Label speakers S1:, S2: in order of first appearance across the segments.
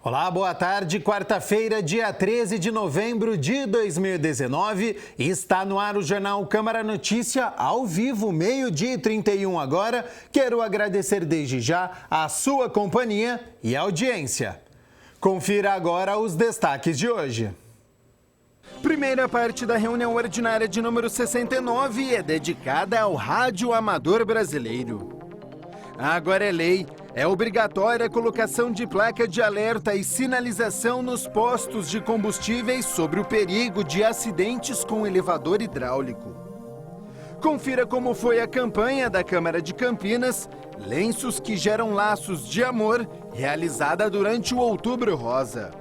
S1: Olá, boa tarde. Quarta-feira, dia 13 de novembro de 2019. Está no ar o Jornal Câmara Notícia, ao vivo, 12h31 agora. Quero agradecer desde já a sua companhia e audiência. Confira agora os destaques de hoje. Primeira parte da reunião ordinária de número 69 é dedicada ao rádio amador brasileiro. Agora é lei. É obrigatória a colocação de placa de alerta e sinalização nos postos de combustíveis sobre o perigo de acidentes com elevador hidráulico. Confira como foi a campanha da Câmara de Campinas, Lenços que Geram Laços de Amor, realizada durante o Outubro Rosa.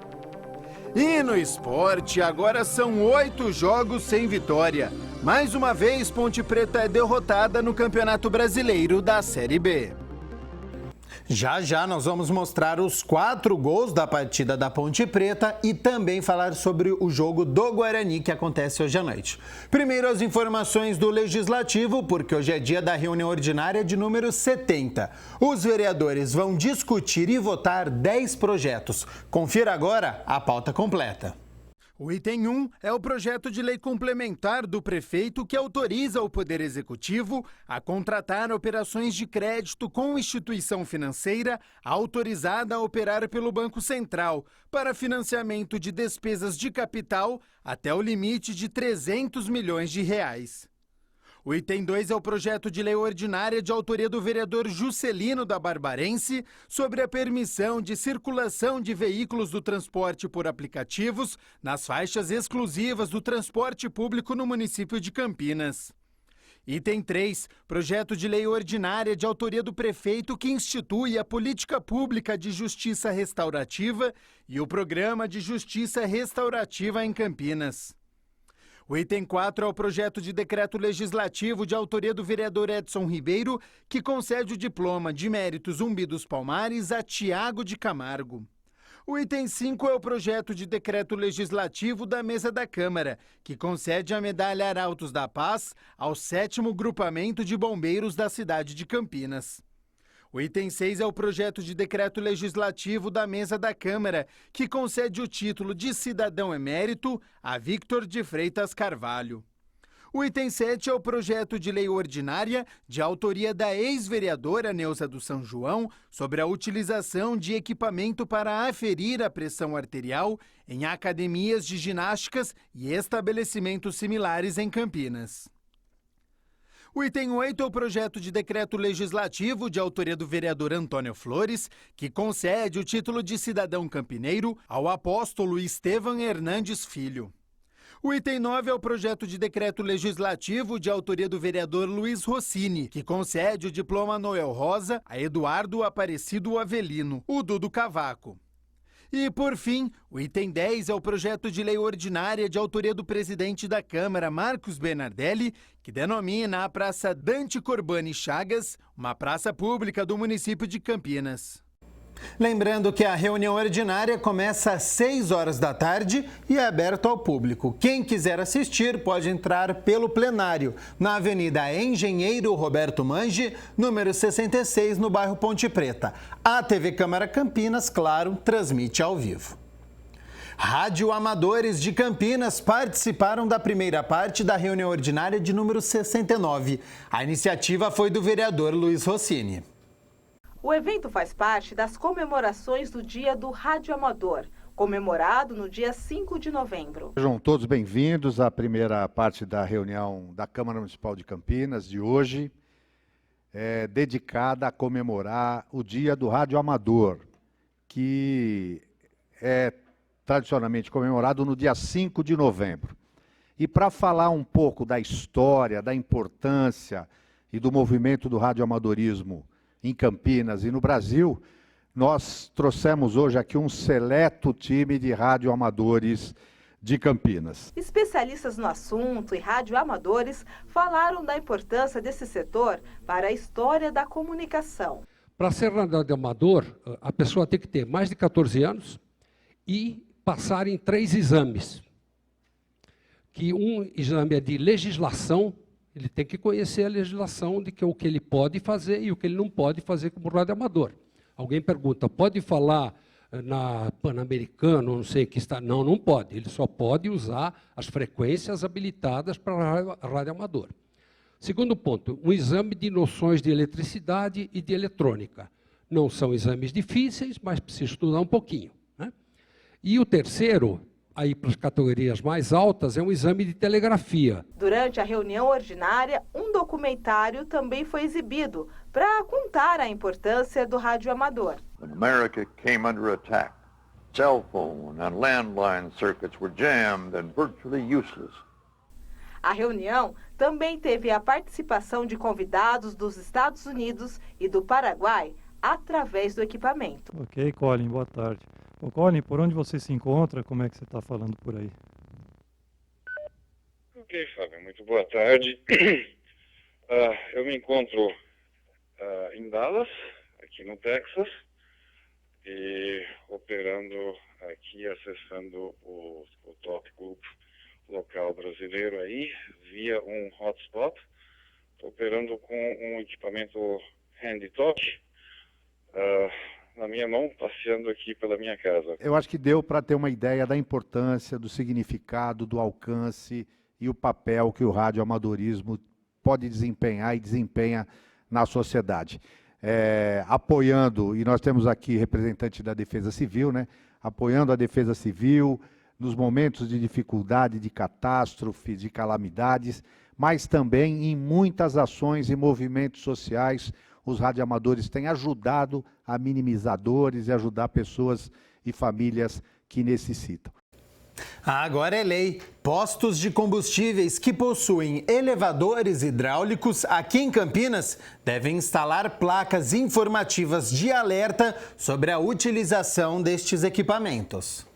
S1: E no esporte, agora são 8 jogos sem vitória. Mais uma vez, Ponte Preta é derrotada no Campeonato Brasileiro da Série B. Já nós vamos mostrar os 4 gols da partida da Ponte Preta e também falar sobre o jogo do Guarani que acontece hoje à noite. Primeiro as informações do Legislativo, porque hoje é dia da reunião ordinária de número 70. Os vereadores vão discutir e votar 10 projetos. Confira agora a pauta completa. O item 1 é o projeto de lei complementar do prefeito que autoriza o Poder Executivo a contratar operações de crédito com instituição financeira autorizada a operar pelo Banco Central para financiamento de despesas de capital até o limite de R$300 milhões. O item 2 é o projeto de lei ordinária de autoria do vereador Juscelino da Barbarense sobre a permissão de circulação de veículos do transporte por aplicativos nas faixas exclusivas do transporte público no município de Campinas. Item 3, projeto de lei ordinária de autoria do prefeito que institui a política pública de justiça restaurativa e o programa de justiça restaurativa em Campinas. O item 4 é o projeto de decreto legislativo de autoria do vereador Edson Ribeiro, que concede o diploma de mérito Zumbi dos Palmares a Tiago de Camargo. O item 5 é o projeto de decreto legislativo da mesa da Câmara, que concede a medalha Arautos da Paz ao 7º Grupamento de Bombeiros da cidade de Campinas. O item 6 é o projeto de decreto legislativo da mesa da Câmara, que concede o título de cidadão emérito a Victor de Freitas Carvalho. O item 7 é o projeto de lei ordinária de autoria da ex-vereadora Neuza do São João sobre a utilização de equipamento para aferir a pressão arterial em academias de ginásticas e estabelecimentos similares em Campinas. O item 8 é o projeto de decreto legislativo de autoria do vereador Antônio Flores, que concede o título de cidadão campineiro ao apóstolo Estevam Hernandes Filho. O item 9 é o projeto de decreto legislativo de autoria do vereador Luiz Rossini, que concede o diploma Noel Rosa a Eduardo Aparecido Avelino, o Dudu Cavaco. E, por fim, o item 10 é o projeto de lei ordinária de autoria do presidente da Câmara, Marcos Bernardelli, que denomina a Praça Dante Corbani Chagas uma praça pública do município de Campinas. Lembrando que a reunião ordinária começa às 6 horas da tarde e é aberta ao público. Quem quiser assistir pode entrar pelo plenário, na Avenida Engenheiro Roberto Mange, número 66, no bairro Ponte Preta. A TV Câmara Campinas, claro, transmite ao vivo. Rádio Amadores de Campinas participaram da primeira parte da reunião ordinária de número 69. A iniciativa foi do vereador Luiz Rossini.
S2: O evento faz parte das comemorações do Dia do Rádio Amador, comemorado no dia 5 de novembro.
S3: Sejam todos bem-vindos à primeira parte da reunião da Câmara Municipal de Campinas de hoje, dedicada a comemorar o Dia do Rádio Amador, que é tradicionalmente comemorado no dia 5 de novembro. E para falar um pouco da história, da importância e do movimento do radioamadorismo em Campinas e no Brasil, nós trouxemos hoje aqui um seleto time de radioamadores de Campinas.
S2: Especialistas no assunto e radioamadores falaram da importância desse setor para a história da comunicação.
S4: Para ser radioamador, a pessoa tem que ter mais de 14 anos e passar em 3 exames. Que um exame é de legislação, ele tem que conhecer a legislação de que o que ele pode fazer e o que ele não pode fazer como radioamador. Alguém pergunta, pode falar na Pan-Americano, não sei que está... Não, não pode. Ele só pode usar as frequências habilitadas para radioamador. Segundo ponto, um exame de noções de eletricidade e de eletrônica. Não são exames difíceis, mas precisa estudar um pouquinho, né? E o terceiro, aí para as categorias mais altas, é um exame de telegrafia.
S2: Durante a reunião ordinária, um documentário também foi exibido para contar a importância do radioamador.
S5: When America came under attack, cell phone and landline circuits were jammed and virtually useless.
S2: A reunião também teve a participação de convidados dos Estados Unidos e do Paraguai através do equipamento.
S6: Ok, Colin, boa tarde. Ô, Colin, por onde você se encontra? Como é que você está falando por aí?
S7: Ok, Fábio, muito boa tarde. Eu me encontro em Dallas, aqui no Texas, e operando aqui, acessando o Top Group local brasileiro aí, via um hotspot, operando com um equipamento Handy Touch, na minha mão, passeando aqui pela minha casa.
S3: Eu acho que deu para ter uma ideia da importância, do significado, do alcance e o papel que o radioamadorismo pode desempenhar e desempenha na sociedade. Apoiando, e nós temos aqui representante da Defesa Civil, né? Apoiando a Defesa Civil nos momentos de dificuldade, de catástrofe, de calamidades, mas também em muitas ações e movimentos sociais. Os radioamadores têm ajudado a minimizar dores e ajudar pessoas e famílias que necessitam.
S1: Agora é lei. Postos de combustíveis que possuem elevadores hidráulicos aqui em Campinas devem instalar placas informativas de alerta sobre a utilização destes equipamentos.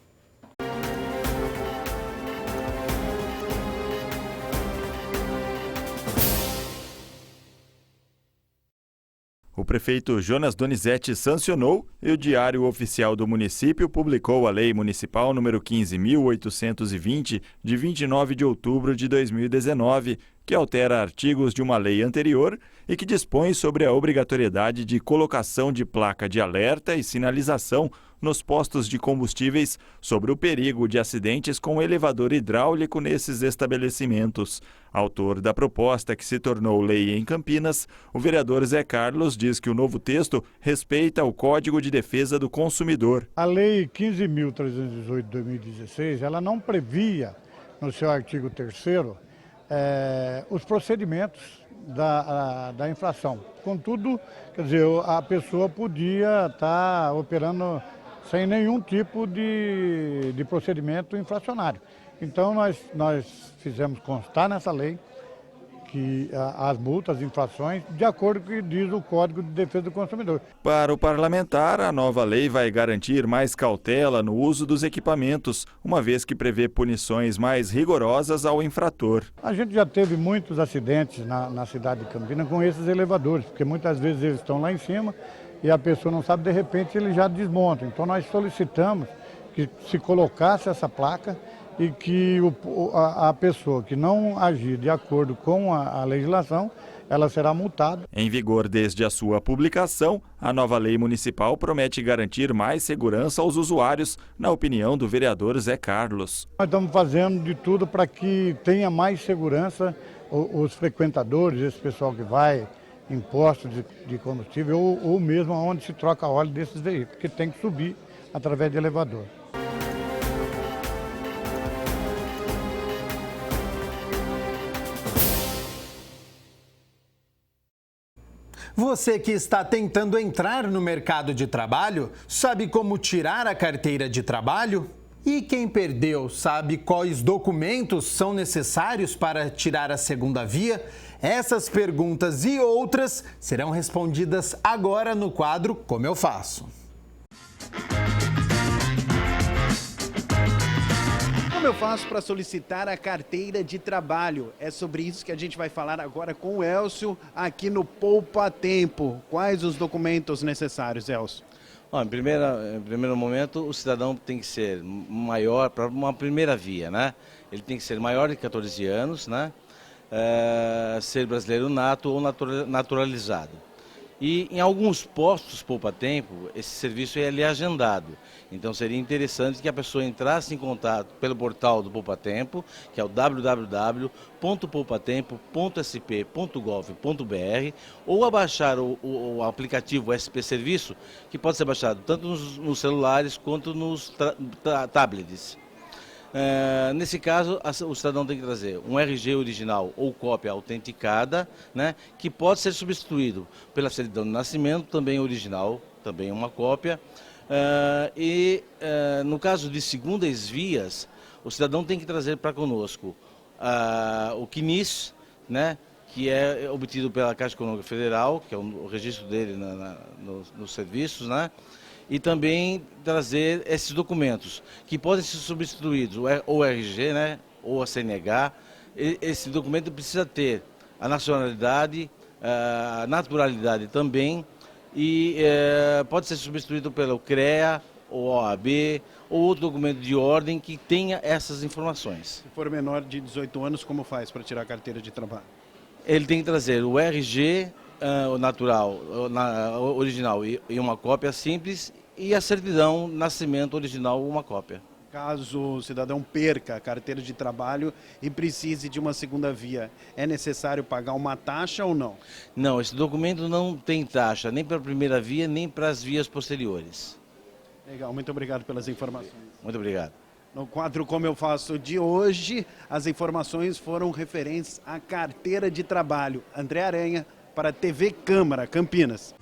S8: O prefeito Jonas Donizete sancionou e o Diário Oficial do Município publicou a Lei Municipal número 15.820, de 29 de outubro de 2019, que altera artigos de uma lei anterior e que dispõe sobre a obrigatoriedade de colocação de placa de alerta e sinalização nos postos de combustíveis sobre o perigo de acidentes com elevador hidráulico nesses estabelecimentos. Autor da proposta que se tornou lei em Campinas, o vereador Zé Carlos diz que o novo texto respeita o Código de Defesa do Consumidor.
S9: A Lei 15.318 de 2016, ela não previa, no seu artigo 3º, os procedimentos da infração. Contudo, quer dizer, a pessoa podia estar operando sem nenhum tipo de procedimento infracionário. Então, nós fizemos constar nessa lei que as multas, as infrações, de acordo com o que diz o Código de Defesa do Consumidor.
S8: Para o parlamentar, a nova lei vai garantir mais cautela no uso dos equipamentos, uma vez que prevê punições mais rigorosas ao infrator.
S9: A gente já teve muitos acidentes na cidade de Campinas com esses elevadores, porque muitas vezes eles estão lá em cima e a pessoa não sabe, de repente ele já desmonta. Então nós solicitamos que se colocasse essa placa e que a pessoa que não agir de acordo com a legislação, ela será multada.
S8: Em vigor desde a sua publicação, a nova lei municipal promete garantir mais segurança aos usuários, na opinião do vereador Zé Carlos.
S9: Nós estamos fazendo de tudo para que tenha mais segurança os frequentadores, esse pessoal que vai em postos de combustível ou mesmo onde se troca óleo desses veículos, que tem que subir através de elevador.
S1: Você que está tentando entrar no mercado de trabalho, sabe como tirar a carteira de trabalho? E quem perdeu, sabe quais documentos são necessários para tirar a segunda via? Essas perguntas e outras serão respondidas agora no quadro Como Eu Faço.
S10: Como eu faço para solicitar a carteira de trabalho? É sobre isso que a gente vai falar agora com o Elcio, aqui no Poupa Tempo. Quais os documentos necessários, Elcio?
S11: Em primeiro momento, o cidadão tem que ser maior, para uma primeira via, né? Ele tem que ser maior de 14 anos, né? Ser brasileiro nato ou naturalizado. E em alguns postos poupa-tempo, esse serviço é ali agendado. Então seria interessante que a pessoa entrasse em contato pelo portal do Poupa-Tempo, que é o www.poupatempo.sp.gov.br, ou abaixar o aplicativo SP Serviço, que pode ser baixado tanto nos celulares quanto nos tablets. Nesse caso, o cidadão tem que trazer um RG original ou cópia autenticada, né, que pode ser substituído pela certidão de nascimento, também original, também uma cópia. No caso de segundas vias, o cidadão tem que trazer para conosco o CNIS, né, que é obtido pela Caixa Econômica Federal, que é o registro dele nos serviços, né? E também trazer esses documentos, que podem ser substituídos, ou o RG, né, ou a CNH. Esse documento precisa ter a nacionalidade, a naturalidade também, e pode ser substituído pelo CREA, ou OAB, ou outro documento de ordem que tenha essas informações.
S10: Se for menor de 18 anos, como faz para tirar a carteira de trabalho?
S11: Ele tem que trazer o RG, o natural, original e uma cópia simples, e a certidão nascimento original, uma cópia.
S10: Caso o cidadão perca a carteira de trabalho e precise de uma segunda via, é necessário pagar uma taxa ou não?
S11: Não, esse documento não tem taxa, nem para a primeira via, nem para as vias posteriores.
S10: Legal, muito obrigado pelas informações.
S11: Muito obrigado.
S10: No quadro Como Eu Faço de hoje, as informações foram referentes à carteira de trabalho. André Aranha, para a TV Câmara, Campinas.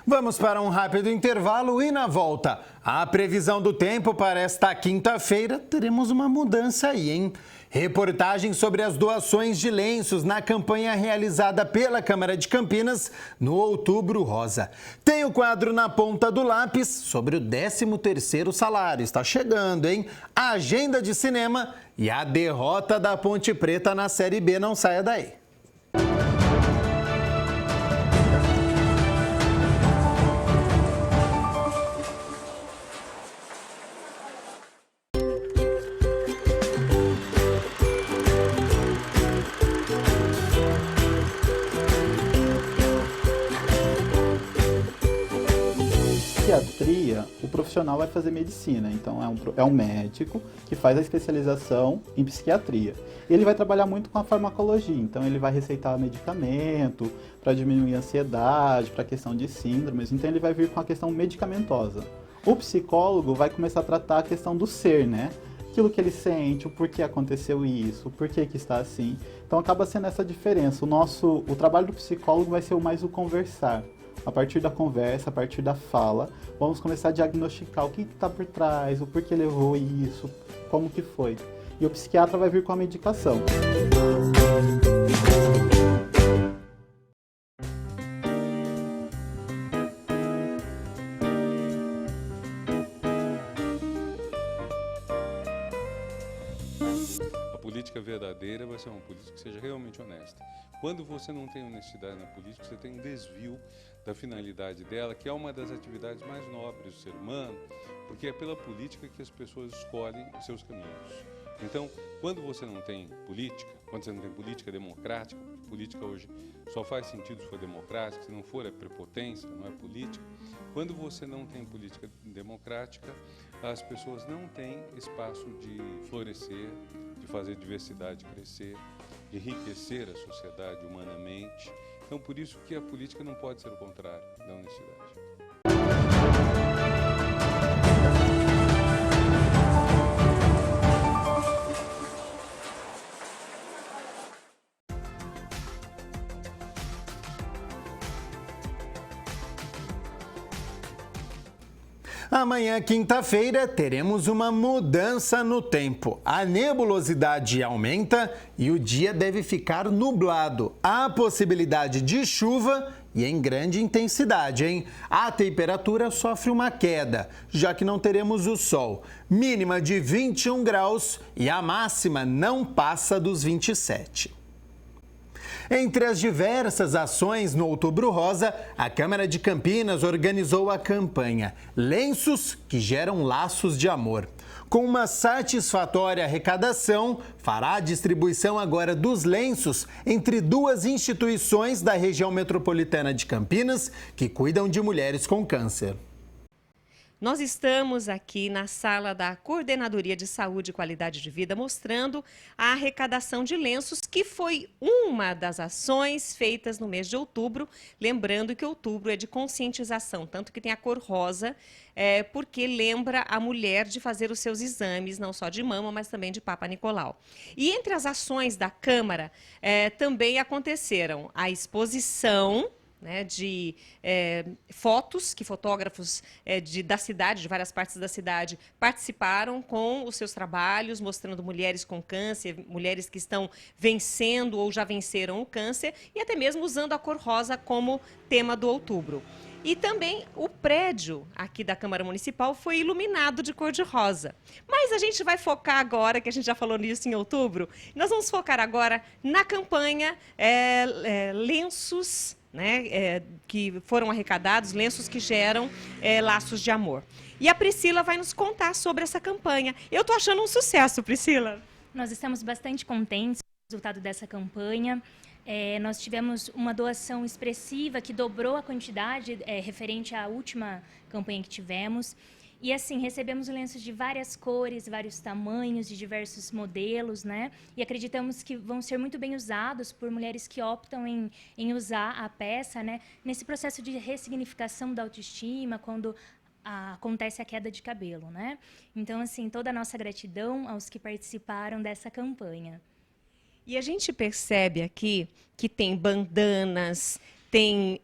S1: Vamos para um rápido intervalo e na volta, a previsão do tempo para esta quinta-feira, teremos uma mudança aí, hein? Reportagem sobre as doações de lenços na campanha realizada pela Câmara de Campinas no Outubro Rosa. Tem o quadro Na Ponta do Lápis sobre o 13º salário. Está chegando, hein? A agenda de cinema e a derrota da Ponte Preta na Série B. Não saia daí.
S12: Psiquiatria, o profissional vai fazer medicina, então é um médico que faz a especialização em psiquiatria. E ele vai trabalhar muito com a farmacologia, então ele vai receitar medicamento para diminuir a ansiedade, para a questão de síndromes, então ele vai vir com a questão medicamentosa. O psicólogo vai começar a tratar a questão do ser, né? Aquilo que ele sente, o porquê aconteceu isso, o porquê que está assim. Então acaba sendo essa diferença. O trabalho do psicólogo vai ser mais o conversar. A partir da conversa, a partir da fala, vamos começar a diagnosticar o que está por trás, o porquê levou isso, como que foi. E o psiquiatra vai vir com a medicação.
S13: A política verdadeira vai ser uma política que seja realmente honesta. Quando você não tem honestidade na política, você tem um desvio da finalidade dela, que é uma das atividades mais nobres do ser humano, porque é pela política que as pessoas escolhem os seus caminhos. Então, quando você não tem política, quando você não tem política democrática, política hoje só faz sentido se for democrática, se não for é prepotência, não é política. Quando você não tem política democrática, as pessoas não têm espaço de florescer, de fazer diversidade crescer, de enriquecer a sociedade humanamente. Então, por isso que a política não pode ser o contrário da honestidade.
S1: Amanhã, quinta-feira, teremos uma mudança no tempo. A nebulosidade aumenta e o dia deve ficar nublado. Há possibilidade de chuva e em grande intensidade, hein? A temperatura sofre uma queda, já que não teremos o sol. Mínima de 21 graus e a máxima não passa dos 27. Entre as diversas ações no Outubro Rosa, a Câmara de Campinas organizou a campanha Lenços que Geram Laços de Amor. Com uma satisfatória arrecadação, fará a distribuição agora dos lenços entre duas instituições da região metropolitana de Campinas que cuidam de mulheres com câncer.
S14: Nós estamos aqui na sala da Coordenadoria de Saúde e Qualidade de Vida mostrando a arrecadação de lenços, que foi uma das ações feitas no mês de outubro. Lembrando que outubro é de conscientização, tanto que tem a cor rosa, porque lembra a mulher de fazer os seus exames, não só de mama, mas também de Papa Nicolau. E entre as ações da Câmara também aconteceram a exposição de fotos que fotógrafos da cidade, de várias partes da cidade, participaram com os seus trabalhos, mostrando mulheres com câncer, mulheres que estão vencendo ou já venceram o câncer, e até mesmo usando a cor rosa como tema do outubro. E também o prédio aqui da Câmara Municipal foi iluminado de cor de rosa. Mas a gente vai focar agora, que a gente já falou nisso em outubro, nós vamos focar agora na campanha Lenços, que foram arrecadados, lenços que geram laços de amor. E a Priscila vai nos contar sobre essa campanha. Eu estou achando um sucesso, Priscila.
S15: Nós estamos bastante contentes com o resultado dessa campanha. Nós tivemos uma doação expressiva que dobrou a quantidade referente à última campanha que tivemos. E assim, recebemos lenços de várias cores, vários tamanhos, de diversos modelos, E acreditamos que vão ser muito bem usados por mulheres que optam em usar a peça, Nesse processo de ressignificação da autoestima, quando acontece a queda de cabelo, Então, assim, toda a nossa gratidão aos que participaram dessa campanha.
S14: E a gente percebe aqui que tem bandanas, tem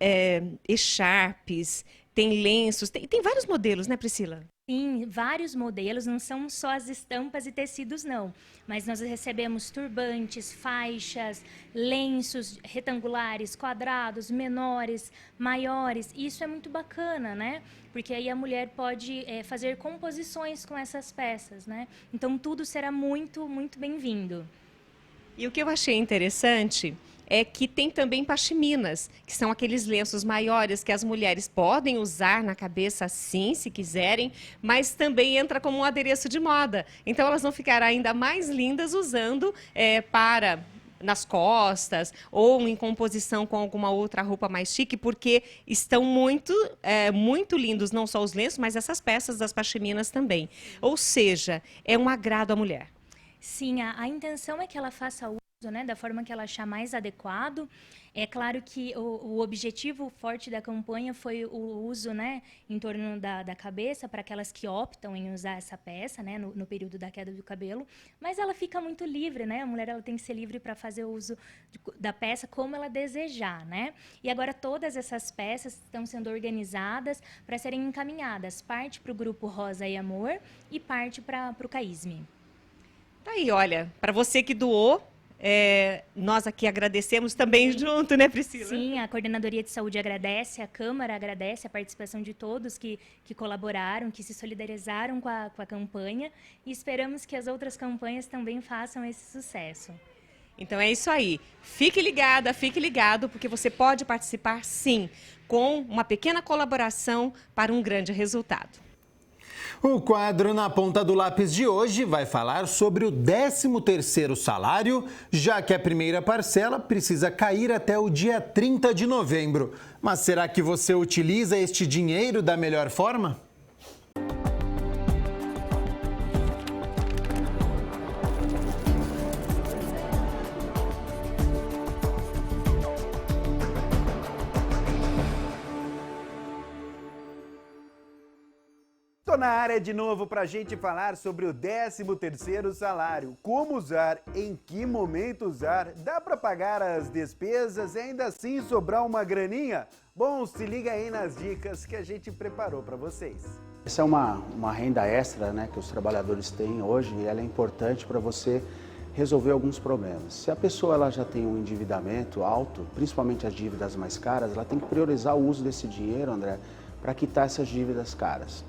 S14: echarpes, tem lenços, tem vários modelos, né, Priscila?
S15: Sim, vários modelos, não são só as estampas e tecidos, não. Mas nós recebemos turbantes, faixas, lenços retangulares, quadrados, menores, maiores. E isso é muito bacana, Porque aí a mulher pode fazer composições com essas peças, Então tudo será muito, muito bem-vindo.
S14: E o que eu achei interessante é que tem também pashminas, que são aqueles lenços maiores que as mulheres podem usar na cabeça, sim, se quiserem, mas também entra como um adereço de moda. Então elas vão ficar ainda mais lindas usando nas costas ou em composição com alguma outra roupa mais chique, porque estão muito lindos, não só os lenços, mas essas peças das pashminas também. Ou seja, é um agrado à mulher.
S15: Sim, a intenção é que ela faça uso, da forma que ela achar mais adequado. É claro que o objetivo forte da campanha foi o uso, em torno da cabeça, para aquelas que optam em usar essa peça, no período da queda do cabelo. Mas ela fica muito livre, A mulher ela tem que ser livre para fazer o uso da peça como ela desejar, E agora todas essas peças estão sendo organizadas para serem encaminhadas. Parte para o grupo Rosa e Amor e parte para o CAISME.
S14: Tá aí, olha, para você que doou, nós aqui agradecemos também junto, né, Priscila?
S15: Sim, a Coordenadoria de Saúde agradece, a Câmara agradece a participação de todos que colaboraram, que se solidarizaram com a campanha, e esperamos que as outras campanhas também façam esse sucesso.
S14: Então é isso aí. Fique ligada, fique ligado, porque você pode participar, sim, com uma pequena colaboração para um grande resultado.
S1: O quadro Na Ponta do Lápis de hoje vai falar sobre o 13º salário, já que a primeira parcela precisa cair até o dia 30 de novembro. Mas será que você utiliza este dinheiro da melhor forma?
S10: Estou na área de novo para a gente falar sobre o 13º salário. Como usar, em que momento usar, dá para pagar as despesas e ainda assim sobrar uma graninha? Bom, se liga aí nas dicas que a gente preparou para vocês.
S16: Essa é uma renda extra, que os trabalhadores têm hoje, e ela é importante para você resolver alguns problemas. Se a pessoa ela já tem um endividamento alto, principalmente as dívidas mais caras, ela tem que priorizar o uso desse dinheiro, André, para quitar essas dívidas caras.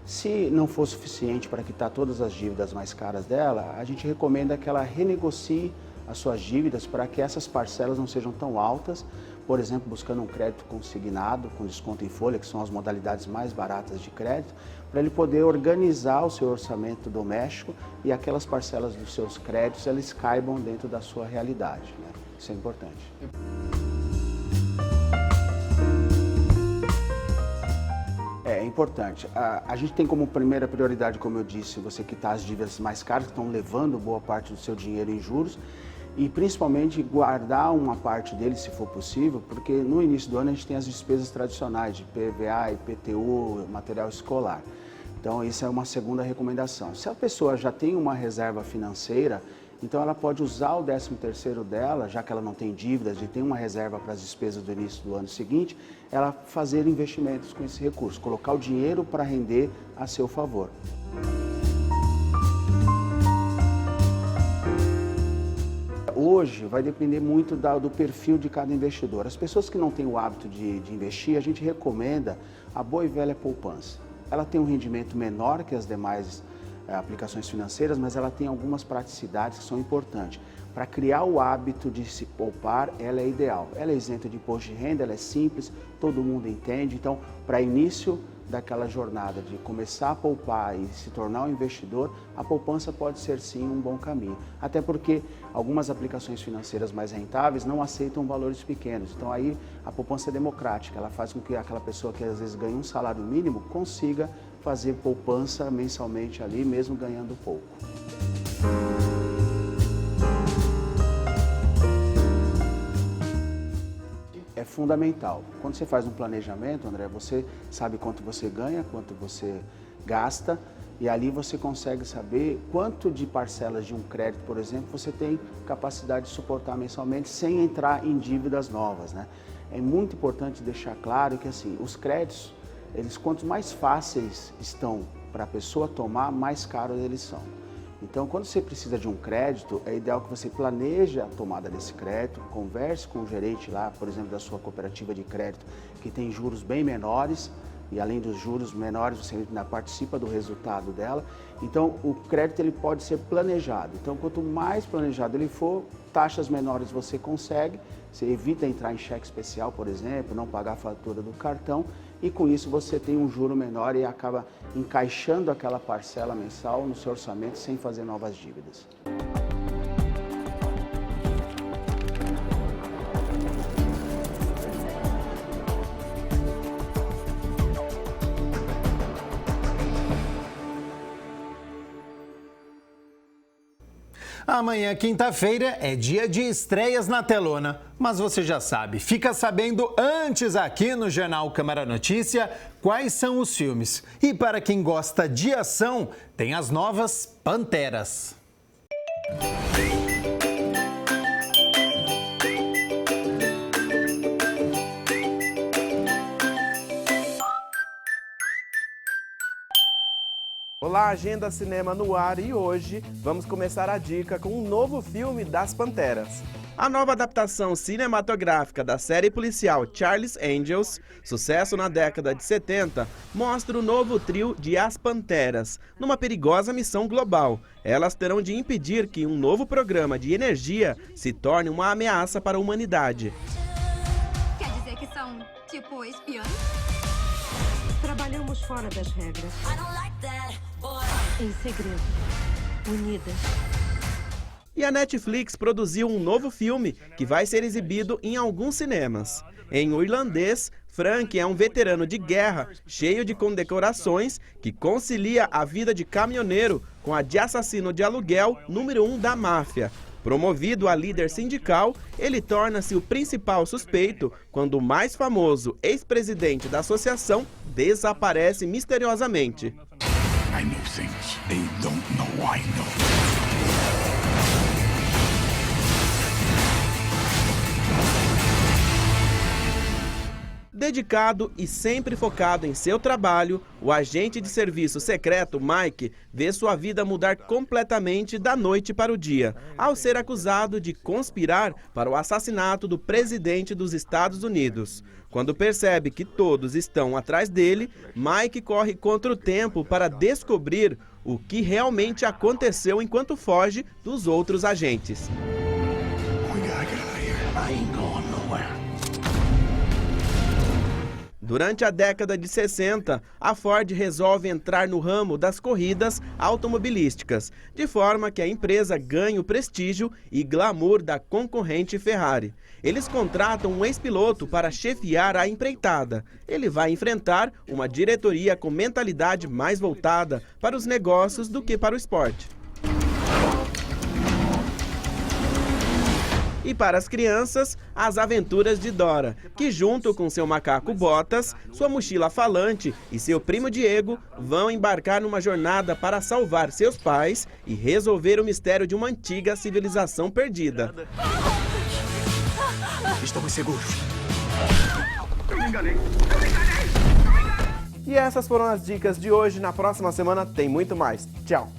S16: Se não for suficiente para quitar todas as dívidas mais caras dela, a gente recomenda que ela renegocie as suas dívidas para que essas parcelas não sejam tão altas, por exemplo, buscando um crédito consignado, com desconto em folha, que são as modalidades mais baratas de crédito, para ele poder organizar o seu orçamento doméstico e aquelas parcelas dos seus créditos, eles caibam dentro da sua realidade, né? Isso é importante. É importante. A gente tem como primeira prioridade, como eu disse, você quitar as dívidas mais caras, que estão levando boa parte do seu dinheiro em juros, e principalmente guardar uma parte dele, se for possível, porque no início do ano a gente tem as despesas tradicionais de PVA, IPTU, material escolar. Então, isso é uma segunda recomendação. Se a pessoa já tem uma reserva financeira, então ela pode usar o 13º dela, já que ela não tem dívidas e tem uma reserva para as despesas do início do ano seguinte, ela fazer investimentos com esse recurso, colocar o dinheiro para render a seu favor. Hoje vai depender muito do perfil de cada investidor. As pessoas que não têm o hábito de investir, a gente recomenda a boa e velha poupança. Ela tem um rendimento menor que as demais aplicações financeiras, mas ela tem algumas praticidades que são importantes. Para criar o hábito de se poupar, ela é ideal. Ela é isenta de imposto de renda, ela é simples, todo mundo entende. Então, para início daquela jornada de começar a poupar e se tornar um investidor, a poupança pode ser sim um bom caminho. Até porque algumas aplicações financeiras mais rentáveis não aceitam valores pequenos. Então aí a poupança é democrática, ela faz com que aquela pessoa que às vezes ganha um salário mínimo consiga fazer poupança mensalmente ali, mesmo ganhando pouco. É fundamental. Quando você faz um planejamento, André, você sabe quanto você ganha, quanto você gasta, e ali você consegue saber quanto de parcelas de um crédito, por exemplo, você tem capacidade de suportar mensalmente sem entrar em dívidas novas, né? É muito importante deixar claro que assim, os créditos, eles quanto mais fáceis estão para a pessoa tomar, mais caros eles são. Então, quando você precisa de um crédito, é ideal que você planeje a tomada desse crédito, converse com o gerente lá, por exemplo, da sua cooperativa de crédito, que tem juros bem menores, e além dos juros menores, você ainda participa do resultado dela. Então, o crédito ele pode ser planejado. Então, quanto mais planejado ele for, taxas menores você consegue, você evita entrar em cheque especial, por exemplo, não pagar a fatura do cartão, e com isso você tem um juro menor e acaba encaixando aquela parcela mensal no seu orçamento sem fazer novas dívidas.
S1: Amanhã, quinta-feira, é dia de estreias na telona. Mas você já sabe, fica sabendo antes aqui no Jornal Câmara Notícia quais são os filmes. E para quem gosta de ação, tem as novas Panteras.
S17: Olá, Agenda Cinema no ar e hoje vamos começar a dica com um novo filme das Panteras. A nova adaptação cinematográfica da série policial Charlie's Angels, sucesso na década de 70, mostra o novo trio de As Panteras, numa perigosa missão global. Elas terão de impedir que um novo programa de energia se torne uma ameaça para a humanidade.
S18: Quer dizer que são, tipo, espiões? Trabalhamos fora das regras. Em segredo. Unidas.
S17: E a Netflix produziu um novo filme que vai ser exibido em alguns cinemas. Em O Irlandês, Frank é um veterano de guerra, cheio de condecorações, que concilia a vida de caminhoneiro com a de assassino de aluguel número 1 da máfia. Promovido a líder sindical, ele torna-se o principal suspeito quando o mais famoso ex-presidente da associação desaparece misteriosamente.
S19: I know things they don't know I know.
S17: Dedicado e sempre focado em seu trabalho, o agente de serviço secreto Mike vê sua vida mudar completamente da noite para o dia, ao ser acusado de conspirar para o assassinato do presidente dos Estados Unidos. Quando percebe que todos estão atrás dele, Mike corre contra o tempo para descobrir o que realmente aconteceu enquanto foge dos outros agentes. Durante a década de 60, a Ford resolve entrar no ramo das corridas automobilísticas, de forma que a empresa ganhe o prestígio e glamour da concorrente Ferrari. Eles contratam um ex-piloto para chefiar a empreitada. Ele vai enfrentar uma diretoria com mentalidade mais voltada para os negócios do que para o esporte. E para as crianças, as aventuras de Dora, que junto com seu macaco Botas, sua mochila falante e seu primo Diego vão embarcar numa jornada para salvar seus pais e resolver o mistério de uma antiga civilização perdida.
S19: Estamos seguros.
S17: Eu me enganei. E essas foram as dicas de hoje. Na próxima semana tem muito mais. Tchau.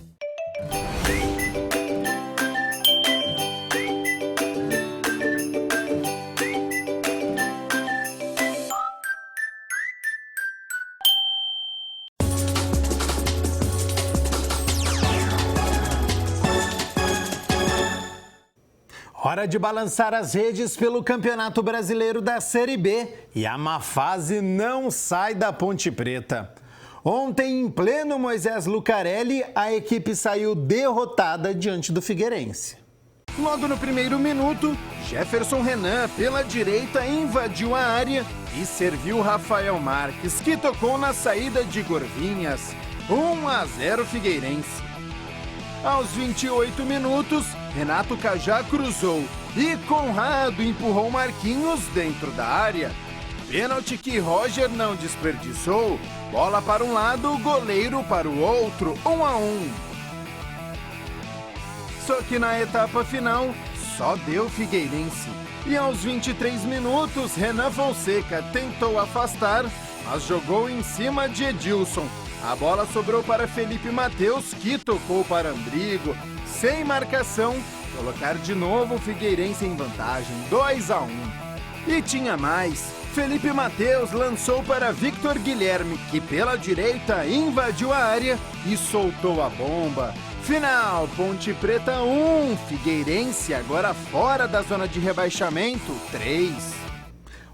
S1: Hora de balançar as redes pelo Campeonato Brasileiro da Série B e a má fase não sai da Ponte Preta. Ontem, em pleno Moisés Lucarelli, a equipe saiu derrotada diante do Figueirense.
S20: Logo no primeiro minuto, Jefferson Renan, pela direita, invadiu a área e serviu Rafael Marques, que tocou na saída de Gorvinhas. 1-0 Figueirense. Aos 28 minutos, Renato Cajá cruzou e Conrado empurrou Marquinhos dentro da área. Pênalti que Roger não desperdiçou. Bola para um lado, goleiro para o outro, 1-1. Só que na etapa final, só deu Figueirense. E aos 23 minutos, Renan Fonseca tentou afastar, mas jogou em cima de Edilson. A bola sobrou para Felipe Mateus, que tocou para Andrigo. Sem marcação, colocar de novo o Figueirense em vantagem, 2-1. E tinha mais. Felipe Mateus lançou para Victor Guilherme, que pela direita invadiu a área e soltou a bomba. Final, Ponte Preta 1, Figueirense agora fora da zona de rebaixamento, 3.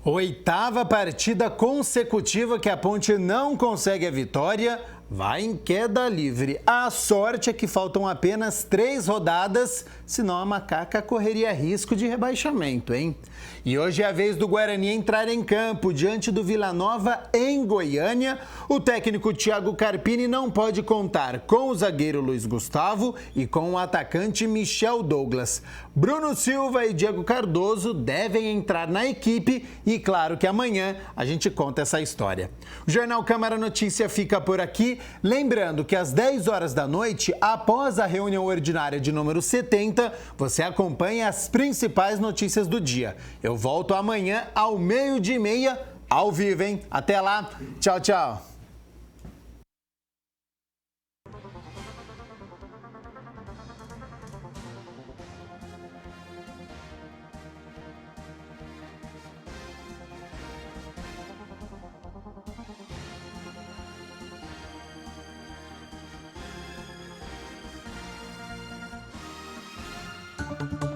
S1: Oitava partida consecutiva que a Ponte não consegue a vitória, vai em queda livre. A sorte é que faltam apenas 3 rodadas, senão a Macaca correria risco de rebaixamento, hein? E hoje é a vez do Guarani entrar em campo diante do Vila Nova em Goiânia. O técnico Thiago Carpini não pode contar com o zagueiro Luiz Gustavo e com o atacante Michel Douglas. Bruno Silva e Diego Cardoso devem entrar na equipe e claro que amanhã a gente conta essa história. O Jornal Câmara Notícia fica por aqui. Lembrando que às 10 horas da noite, após a reunião ordinária de número 70, você acompanha as principais notícias do dia. Eu volto amanhã ao 12:30, ao vivo, hein? Até lá. Tchau, tchau.
S19: Thank you.